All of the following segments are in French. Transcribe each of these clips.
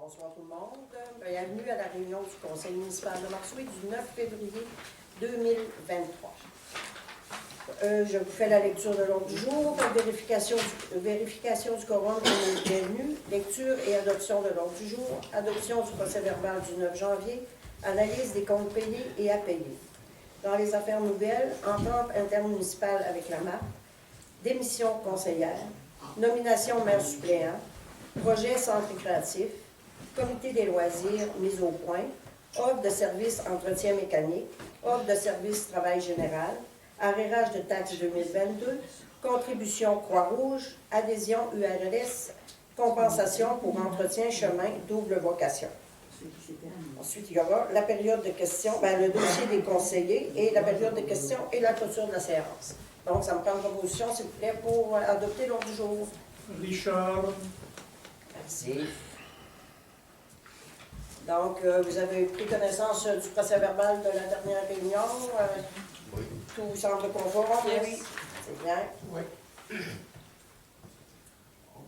Bonsoir tout le monde. Bienvenue à la réunion du Conseil municipal de Marsoy du 9 février 2023. Je vous fais la lecture de l'ordre du jour, vérification du quorum des bienvenus, lecture et adoption de l'ordre du jour, adoption du procès-verbal du 9 janvier, analyse des comptes payés et à payer. Dans les affaires nouvelles, entente intermunicipale avec la MAP, démission conseillère, nomination maire suppléant, projet centre créatif, comité des loisirs, mise au point, offre de service entretien mécanique, offre de service travail général, arrérage de taxes 2022, contribution Croix-Rouge, adhésion URLS, compensation pour entretien chemin double vocation. Ensuite, il y aura la période de questions, le dossier des conseillers et la période de questions et la clôture de la séance. Donc, ça me prend une proposition, s'il vous plaît, pour adopter l'ordre du jour. Richard. Merci. Donc, vous avez pris connaissance du procès-verbal de la dernière réunion. Oui. Tout semble conforme. Yes. Oui. C'est bien. Oui. On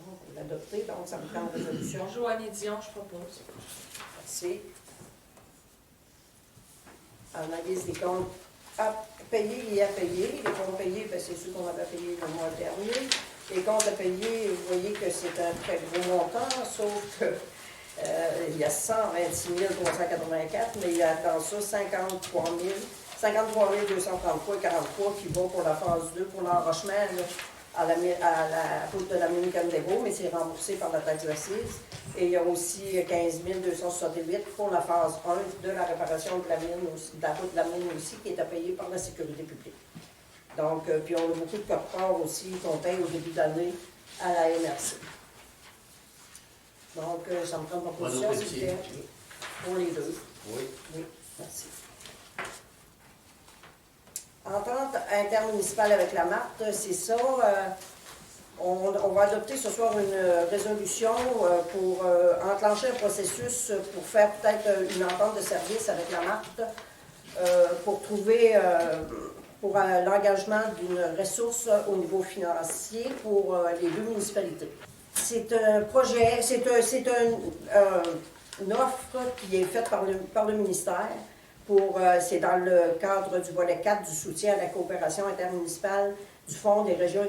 peut l'adopter, donc ça me prend une résolution. Joanne Dion, je propose. Merci. Analyse des comptes à payer et à payer. Les comptes payés, c'est ceux qu'on avait payés le mois dernier. Les comptes à payer, vous voyez que c'est un très gros montant, sauf que il y a 126 384, mais il y a dans ça 53 233 et 43 qui vont pour la phase 2, pour l'enrochement à la route de la mine Candego, mais c'est remboursé par la taxe d'assises. Et il y a aussi 15 268 pour la phase 1 de la réparation de la mine, de la route de la mine aussi, qui est à payer par la sécurité publique. Donc, puis on a beaucoup de corps aussi qu'on paye au début d'année à la MRC. Donc, ça me prend une proposition, s'il vous plaît, pour les deux. Oui. Oui, merci. Entente intermunicipale avec la MART, c'est ça. On va adopter ce soir une résolution pour enclencher un processus pour faire peut-être une entente de service avec la MART pour trouver pour l'engagement d'une ressource au niveau financier pour les deux municipalités. C'est un projet, c'est une offre qui est faite par le ministère. C'est dans le cadre du volet 4 du soutien à la coopération intermunicipale du Fonds des régions et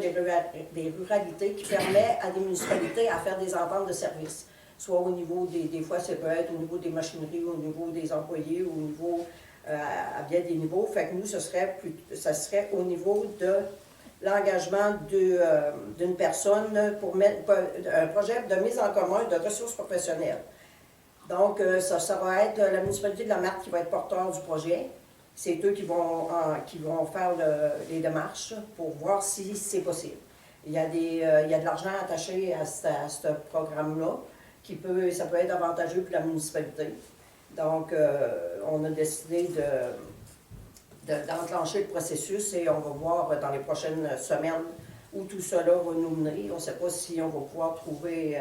des ruralités qui permet à des municipalités à faire des ententes de services, soit au niveau des fois ça peut être au niveau des machineries, au niveau des employés, au niveau à bien des niveaux. Fait que nous, ça serait au niveau de l'engagement d'une personne pour un projet de mise en commun de ressources professionnelles. Donc, ça va être la municipalité de la Marthe qui va être porteur du projet. C'est eux qui vont faire les démarches pour voir si c'est possible. Il y a de l'argent attaché à ce programme-là, ça peut être avantageux pour la municipalité. Donc, on a décidé d'enclencher le processus et on va voir dans les prochaines semaines où tout cela va nous mener. On ne sait pas si on va pouvoir trouver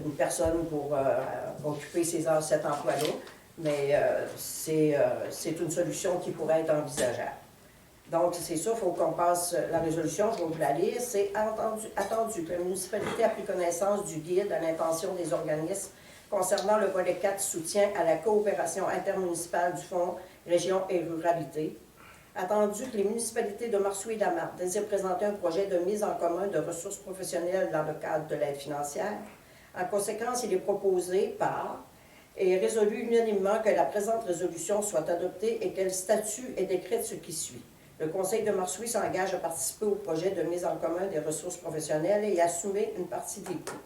une personne pour occuper cet emploi-là, mais c'est une solution qui pourrait être envisageable. Donc, c'est ça, il faut qu'on passe la résolution, je vais vous la lire. C'est attendu que la municipalité a pris connaissance du guide à l'intention des organismes concernant le volet 4 soutien à la coopération intermunicipale du Fonds Région et Ruralité. Attendu que les municipalités de Marsoy et de la Marthe désirent présenter un projet de mise en commun de ressources professionnelles dans le cadre de l'aide financière. En conséquence, il est proposé par et résolu unanimement que la présente résolution soit adoptée et qu'elle statue et décrète ce qui suit. Le Conseil de Marsoy s'engage à participer au projet de mise en commun des ressources professionnelles et à assumer une partie des coûts.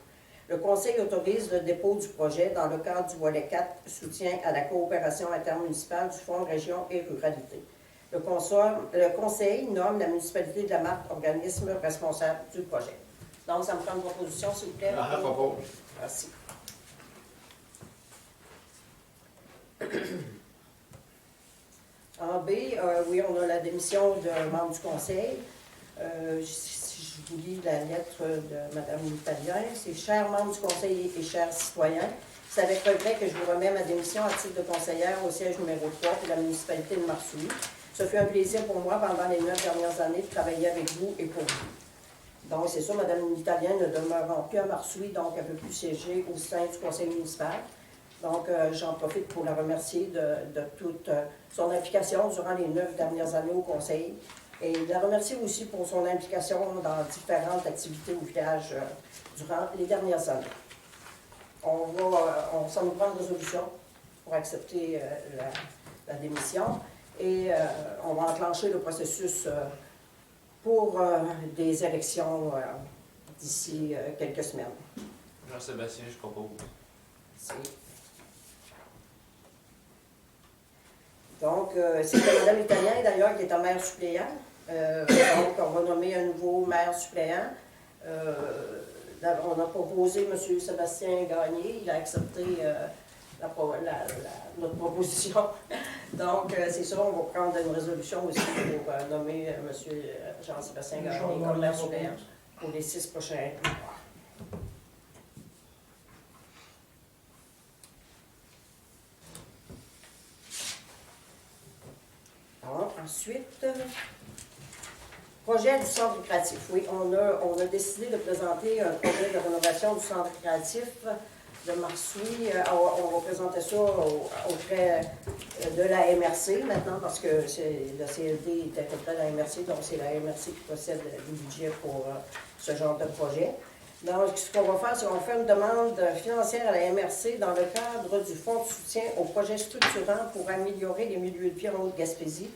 Le Conseil autorise le dépôt du projet dans le cadre du volet 4 soutien à la coopération intermunicipale du Fonds Région et Ruralité. Le Conseil nomme la municipalité de la Marthe organisme responsable du projet. Donc, ça me prend une proposition, s'il vous plaît. Propose. Merci. En B, oui, on a la démission d'un membre du Conseil. Si je vous lis la lettre de Mme Italien, c'est « Chers membres du Conseil et chers citoyens, c'est avec regret que je vous remets ma démission à titre de conseillère au siège numéro 3 pour la municipalité de Marsoy. Ce fut un plaisir pour moi pendant les 9 dernières années de travailler avec vous et pour vous. Donc, c'est ça, Mme l'Italien ne demeurant plus à Marsoui, donc elle ne peut plus siéger au sein du conseil municipal. Donc, j'en profite pour la remercier de toute son implication durant les 9 dernières années au conseil et la remercier aussi pour son implication dans différentes activités au village durant les dernières années. On s'en nous prend une résolution pour accepter la démission et on va enclencher le processus pour des élections d'ici quelques semaines. Jean-Sébastien, je propose. Donc, c'était Mme Italien, d'ailleurs, qui est en maire suppléant. Donc, on va nommer un nouveau maire suppléant. On a proposé M. Sébastien Gagné. Il a accepté notre proposition. Donc, c'est ça, on va prendre une résolution aussi pour nommer M. Jean-Sébastien Gagné comme maire suppléant pour les 6 prochains mois. Ensuite, projet du centre créatif. Oui, on a décidé de présenter un projet de rénovation du centre créatif de Marsoui. On va présenter ça auprès de la MRC maintenant parce que le CLD est auprès de la MRC, donc c'est la MRC qui possède le budget pour ce genre de projet. Donc, ce qu'on va faire, c'est qu'on va faire une demande financière à la MRC dans le cadre du Fonds de soutien aux projets structurants pour améliorer les milieux de vie en Haute-Gaspésie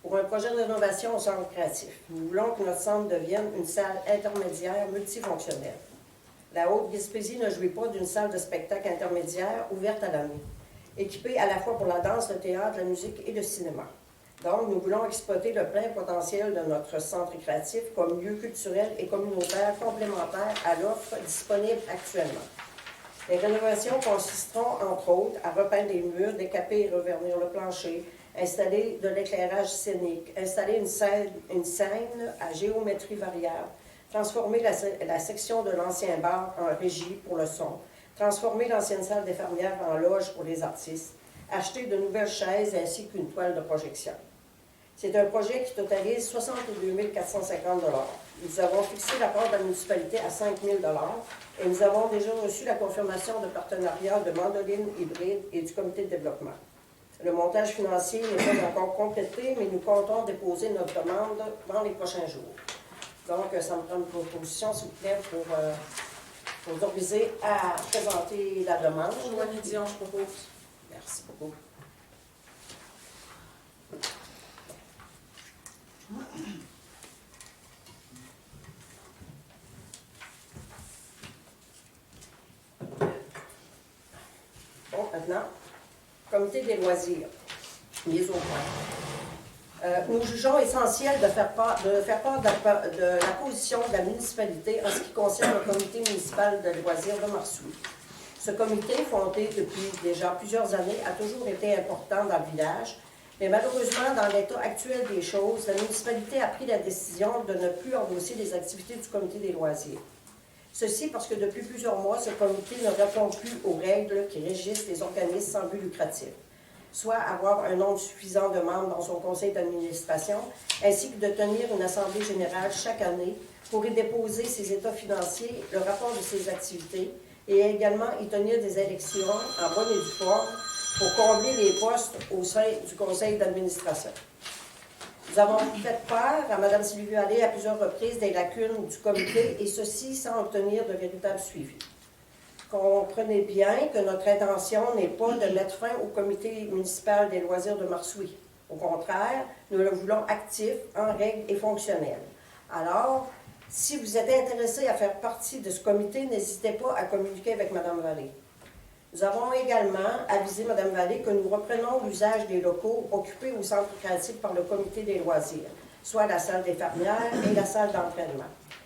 pour un projet de rénovation au centre créatif. Nous voulons que notre centre devienne une salle intermédiaire multifonctionnelle. La Haute-Gaspésie ne jouit pas d'une salle de spectacle intermédiaire ouverte à l'année, équipée à la fois pour la danse, le théâtre, la musique et le cinéma. Donc, nous voulons exploiter le plein potentiel de notre centre créatif comme lieu culturel et communautaire complémentaire à l'offre disponible actuellement. Les rénovations consisteront, entre autres, à repeindre les murs, décaper et revernir le plancher, installer de l'éclairage scénique, installer une scène à géométrie variable, transformer la section de l'ancien bar en régie pour le son, transformer l'ancienne salle des fermières en loge pour les artistes, acheter de nouvelles chaises ainsi qu'une toile de projection. C'est un projet qui totalise 62 450 $. Nous avons fixé la part de la municipalité à 5 000 $ et nous avons déjà reçu la confirmation de partenariat de Mandoline Hybride et du comité de développement. Le montage financier n'est pas encore complété, mais nous comptons déposer notre demande dans les prochains jours. Donc, ça me prend une proposition, s'il vous plaît, pour autoriser à présenter la demande. Joanne Dion, je propose. Merci beaucoup. Bon, maintenant, comité des loisirs, mise au point. Nous jugeons essentiel de faire part de la position de la municipalité en ce qui concerne le comité municipal de loisirs de Marsoui. Ce comité, fondé depuis déjà plusieurs années, a toujours été important dans le village, mais malheureusement, dans l'état actuel des choses, la municipalité a pris la décision de ne plus endosser les activités du comité des loisirs. Ceci parce que depuis plusieurs mois, ce comité ne répond plus aux règles qui régissent les organismes sans but lucratif, soit avoir un nombre suffisant de membres dans son conseil d'administration, ainsi que de tenir une assemblée générale chaque année pour y déposer ses états financiers, le rapport de ses activités, et également y tenir des élections en bonne et due forme pour combler les postes au sein du conseil d'administration. Nous avons fait part à Mme Sylvie Allais à plusieurs reprises des lacunes du comité, et ceci sans obtenir de véritable suivi. Comprenez bien que notre intention n'est pas de mettre fin au comité municipal des loisirs de Marsoui. Au contraire, nous le voulons actif, en règle et fonctionnel. Alors, si vous êtes intéressé à faire partie de ce comité, n'hésitez pas à communiquer avec Mme Vallée. Nous avons également avisé Mme Vallée que nous reprenons l'usage des locaux occupés au centre créatif par le comité des loisirs, soit la salle des fermières et la salle d'entraînement,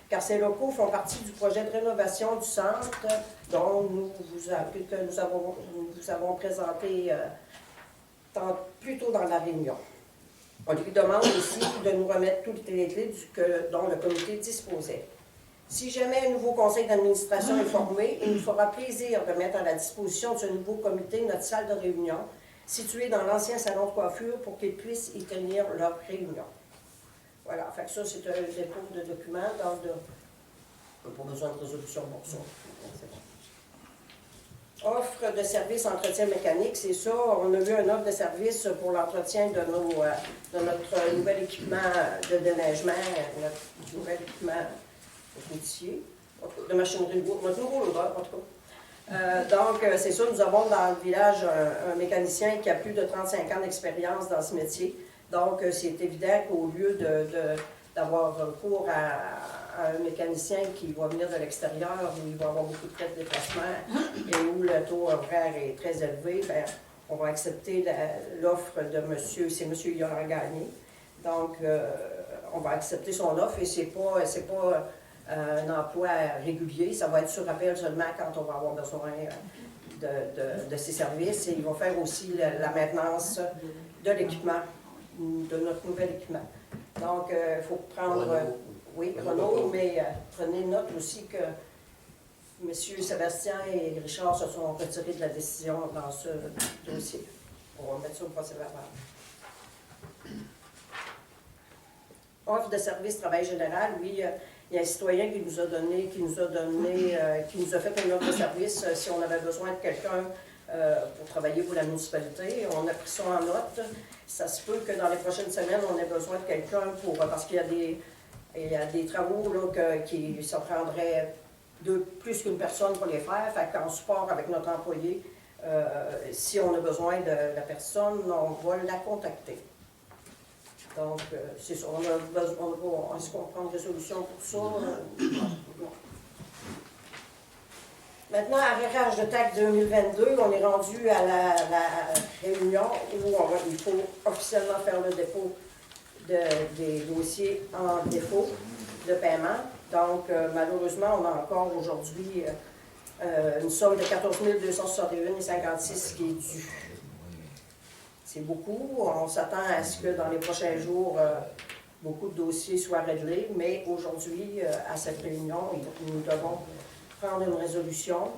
car ces locaux font partie du projet de rénovation du centre dont nous avons présenté plus tôt dans la réunion. On lui demande aussi de nous remettre toutes les clés dont le comité disposait. Si jamais un nouveau conseil d'administration est formé, il nous fera plaisir de mettre à la disposition de ce nouveau comité notre salle de réunion, située dans l'ancien salon de coiffure, pour qu'ils puissent y tenir leurs réunions. Voilà, fait que ça, c'est un dépôt de documents. Donc, On n'a pas besoin de résolution pour ça. C'est bon. Offre de services entretien mécanique, c'est ça. On a vu une offre de service pour l'entretien de notre nouvel équipement de déneigement, notre nouvel équipement routier, de machinerie lourde, notre nouveau loader en tout cas. Donc, c'est ça, nous avons dans le village un mécanicien qui a plus de 35 ans d'expérience dans ce métier. Donc, c'est évident qu'au lieu d'avoir recours à un mécanicien qui va venir de l'extérieur, où il va avoir beaucoup de frais de déplacement et où le taux horaire est très élevé, bien, on va accepter l'offre de monsieur, c'est monsieur Yoran Gagné. Donc, on va accepter son offre et c'est pas un emploi régulier, ça va être sur appel seulement quand on va avoir besoin de ses services. Et il va faire aussi la maintenance de l'équipement, de notre nouvel équipement. Donc, il faut prendre... Oui, Renaud, mais prenez note aussi que M. Sébastien et Richard se sont retirés de la décision dans ce dossier. On va mettre ça au procès-verbal. Offre de service travail général, oui, il y a un citoyen qui nous a fait une offre de service si on avait besoin de quelqu'un pour travailler pour la municipalité. On a pris ça en note. Ça se peut que dans les prochaines semaines, on ait besoin de quelqu'un parce qu'il y a des travaux là, qui ça prendrait plus qu'une personne pour les faire. Fait qu'en support avec notre employé, si on a besoin de la personne, on va la contacter. Donc, c'est ça. Est-ce qu'on prend une résolution pour ça? Non. Maintenant, arrêtage de taxe 2022, on est rendu à la réunion où il faut officiellement faire le dépôt des dossiers en défaut de paiement. Donc, malheureusement, on a encore aujourd'hui une somme de 14 261,56 qui est due. C'est beaucoup. On s'attend à ce que dans les prochains jours, beaucoup de dossiers soient réglés, mais aujourd'hui, à cette réunion, nous devons prendre une résolution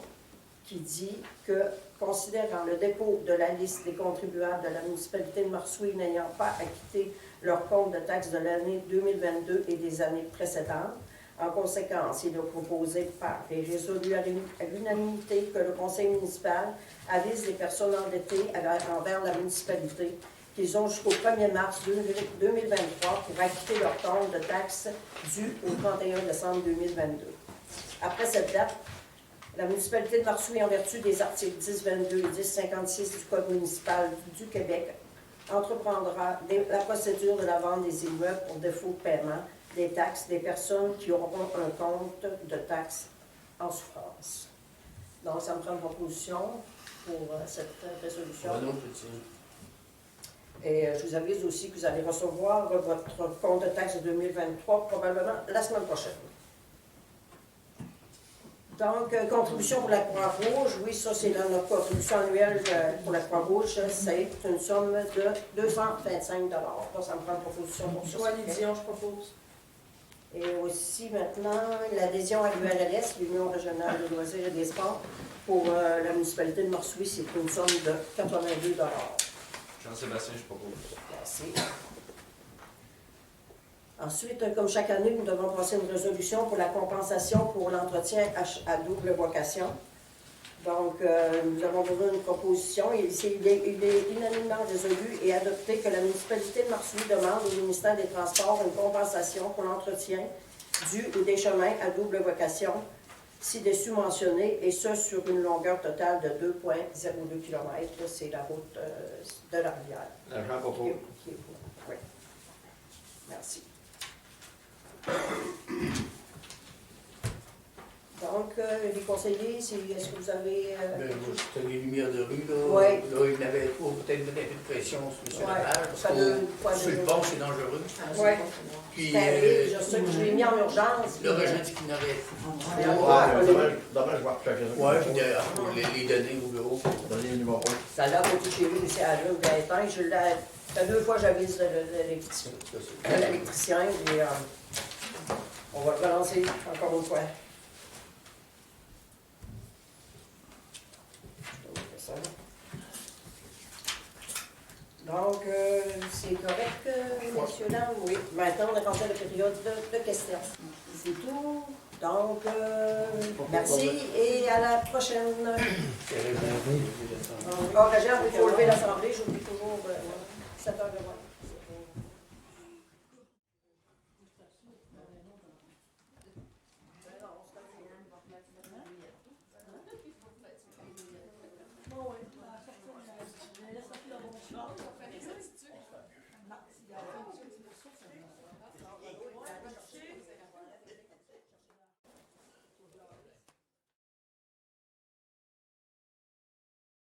qui dit que, considérant le dépôt de la liste des contribuables de la municipalité de Marsouilles n'ayant pas acquitté leur compte de taxes de l'année 2022 et des années précédentes, en conséquence, il est proposé par et résolu à l'unanimité que le conseil municipal avise les personnes endettées envers la municipalité qu'ils ont jusqu'au 1er mars 2023 pour acquitter leur compte de taxes dû au 31 décembre 2022. Après cette date, la municipalité de Marsouilles, en vertu des articles 1022 et 1056 du Code municipal du Québec, entreprendra la procédure de la vente des immeubles pour défaut de paiement des taxes des personnes qui auront un compte de taxes en souffrance. Donc, ça me prend une proposition pour cette résolution. Et je vous avise aussi que vous allez recevoir votre compte de taxes de 2023 probablement la semaine prochaine. Donc, contribution pour la Croix-Rouge, oui, ça c'est notre contribution annuelle pour la Croix-Rouge, c'est une somme de 225 $. Donc, ça me prend une proposition pour ça. Moi, l'adhésion, je propose. Et aussi maintenant, l'adhésion à l'URLS, l'Union régionale des loisirs et des sports, pour la municipalité de Marsouilles, c'est une somme de 82 $. Jean-Sébastien, je propose. Merci. Ensuite, comme chaque année, nous devons passer une résolution pour la compensation pour l'entretien à double vocation. Donc, nous avons besoin d'une proposition. Il est unanimement résolu et adopté que la municipalité de Marsouilles demande au ministère des Transports une compensation pour l'entretien du ou des chemins à double vocation, ci-dessus mentionné, et ce sur une longueur totale de 2,02 km. C'est la route de la rivière. Jean propose. Oui. Merci. Donc, les conseillers, est-ce que vous avez... C'était les lumières de rue, là. Oui. Là, il n'avait pas peut-être mis un peu de pression sur M. Laval, parce que sur le pont, c'est dangereux. Oui. Puis, je sais que je l'ai mis en urgence. là, j'ai dit qu'il n'aurait Dommage, je vois que ouais, puis les données au bureau. donner le numéro. Ça l'a côté chez lui, ici à l'heure d'un temps. Ça fait 2 fois que j'avise l'électricien, et on va le relancer encore une fois. Donc, c'est correct, messieurs, dames? Oui. Maintenant, on est rentré à la période de questions. C'est tout. Donc, merci et à la prochaine. C'est réservé. Réserve, il faut lever l'Assemblée, j'oublie toujours 7 heures de moins.